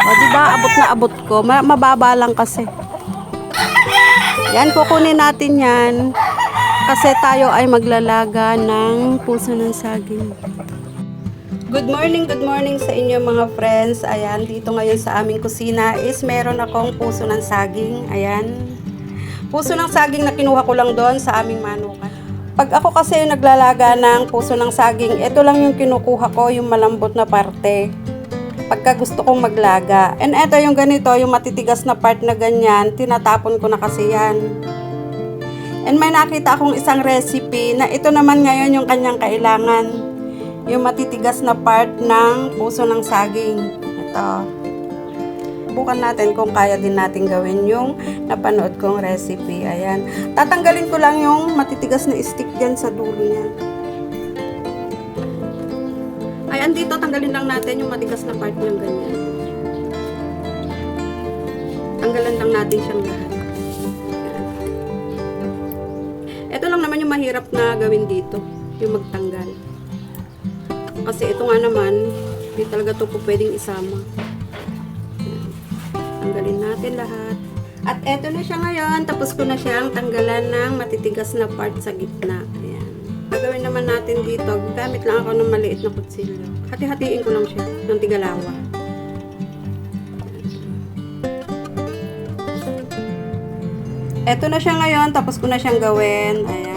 O, diba? Abot na abot ko. Mababa lang kasi. Yan, kukunin natin yan. Kasi tayo ay maglalaga ng puso ng saging. Good morning sa inyo mga friends. Ayan, dito ngayon sa aming kusina is meron akong puso ng saging. Ayan. Puso ng saging na kinuha ko lang doon sa aming manukan. Pag ako kasi naglalaga ng puso ng saging, ito lang yung kinukuha ko, yung malambot na parte. Pagka gusto kong maglaga. And ito yung ganito, yung matitigas na part na ganyan, tinatapon ko na kasi yan. And may nakita akong isang recipe na ito naman ngayon yung kanyang kailangan. Yung matitigas na part ng puso ng saging. Ito. Bukan natin kung kaya din natin gawin yung napanood kong recipe. Ayan. Tatanggalin ko lang yung matitigas na stick dyan sa dulo niya. Ayan, dito tanggalin lang natin yung matigas na part niyang ganyan. Tanggalan lang natin siyang lahat. Ito lang naman yung mahirap na gawin dito. Yung magtanggal. Kasi ito nga naman, hindi talaga ito po pwedeng isama. Tanggalin natin lahat. At eto na siya ngayon. Tapos ko na siyang tanggalan ng matitigas na part sa gitna. Ayan. Gagawin naman natin dito. Gamit lang ako ng maliit na kutsilyo. Hati-hatiin ko lang siya ng tigalawa. Eto na siya ngayon. Tapos ko na siyang gawin. Ayan.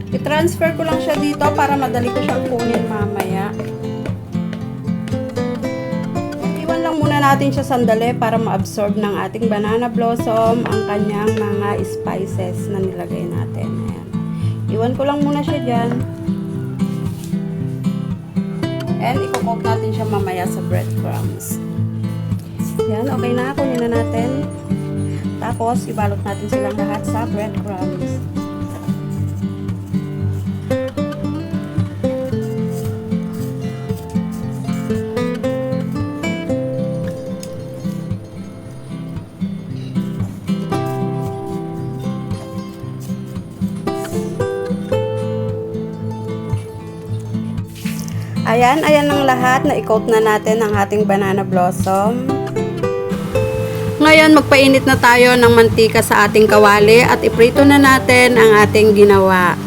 I-transfer ko lang siya dito para madali ko siyang kunin mamaya. Iwan lang muna natin siya sandali para ma-absorb ng ating banana blossom ang kanyang mga spices na nilagay natin. Ayan. Iwan ko lang muna siya dyan. And i-cook natin siya mamaya sa breadcrumbs. Yan, okay na. Kunin na natin. Tapos, ibalot natin silang lahat sa breadcrumbs. Ayan, ayan ang lahat. Na-coat na natin ang ating banana blossom. Ngayon, magpainit na tayo ng mantika sa ating kawali at iprito na natin ang ating ginawa.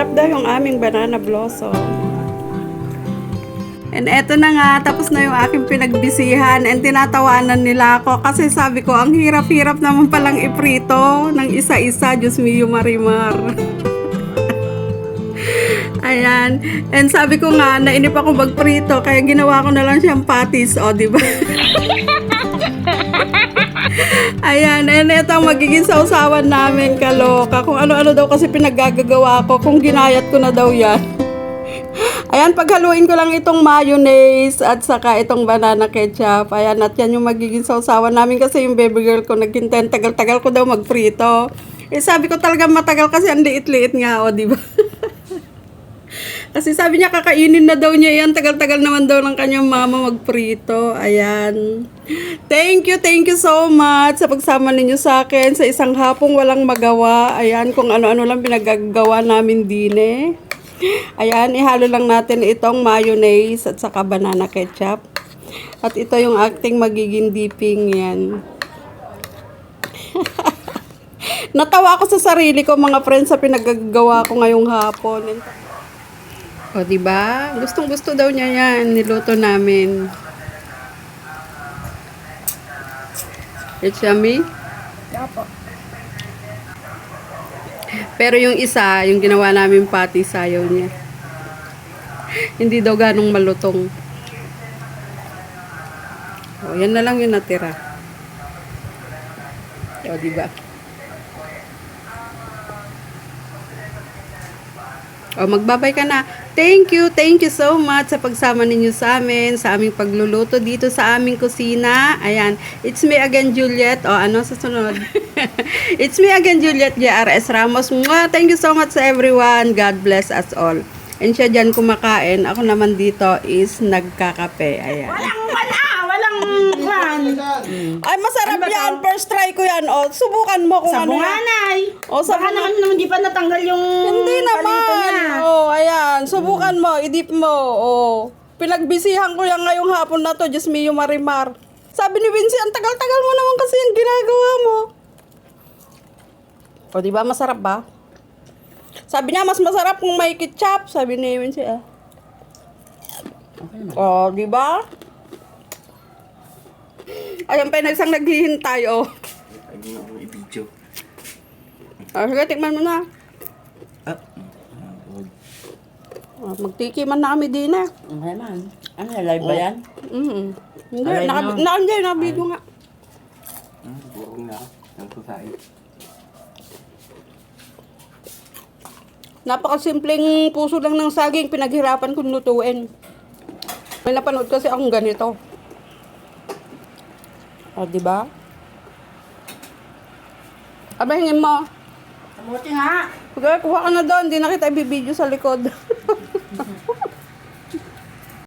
Masarap daw yung aming banana blossom. And eto na nga, tapos na yung aking pinagbisihan and tinatawanan nila ako kasi sabi ko, ang hirap-hirap naman palang iprito ng isa-isa. Diyos mio Marimar. Ayan. And sabi ko nga, nainip ako magprito kaya ginawa ko na lang siyang patis. O, diba? Ayan, and ito ang magiging sausawan namin, kaloka. Kung ano-ano daw kasi pinaggagawa ko, kung ginayat ko na daw yan. Ayan, paghaluin ko lang itong mayonnaise at saka itong banana ketchup. Ayan, at yan yung magiging sausawan namin kasi yung baby girl ko naghintay. Tagal-tagal ko daw magprito. Eh, sabi ko talaga matagal kasi ang liit-liit nga, o, diba? Kasi sabi niya kakainin na daw niya yan. Tagal-tagal naman daw ng kanyang mama magprito. Ayan. Thank you so much sa pagsama ninyo sa akin sa isang hapong walang magawa. Ayan, kung ano-ano lang pinagagawa namin din eh. Ayan, ihalo lang natin itong mayonnaise at saka banana ketchup. At ito yung ating magiging dipping yan. Natawa ako sa sarili ko mga friends sa pinagagawa ko ngayong hapon. O, diba? Gustong-gusto daw niya yan. Niluto namin. It's yummy? Opo. Pero yung isa, yung ginawa namin pati, sayaw niya. Hindi daw ganong malutong. O, yan na lang yung natira. O, diba? O, magbabay ka na. Thank you so much sa pagsama ninyo sa amin, sa aming pagluluto dito sa aming kusina. Ayan, it's me again, Juliet. O, ano sa sunod? It's me again, Juliet JRS Ramos. Mwah! Thank you so much sa everyone. God bless us all. And siya dyan kumakain. Ako naman dito is nagkakape. Ayan. Walang kwan. Ay, masarap yan. First try ko yan. O, subukan mo kung ano yan. Sabunganay. O, Baka naman di pa natanggal yung Hindi palito naman. niya. Oh, ayan. Subukan mo. Idip mo. Oh. Pinagbisihan ko yan ngayong hapon na to. Diyos mio Marimar. Sabi ni Vinci, ang tagal-tagal mo naman kasi yung ginagawa mo. O, di ba? Masarap ba? Sabi niya, mas masarap kung may ketchup. Sabi ni Vinci, ah. O, di ba? Ayan pa yung isang naghihintay, oh. I-video. Sige, tikman mo na. Magtiki man na kami din eh. Okay man. Ano, live ba yan? Hindi, Alay na. naka-video nga. Burong na. Ang kusain. Napakasimpleng puso lang ng saging, pinaghirapan kong lutuin. May napanood kasi akong ganito. O, diba? Abahingin mo. Kamuti nga. Sige, kuha ka na doon. Hindi na kita ibibideo sa likod.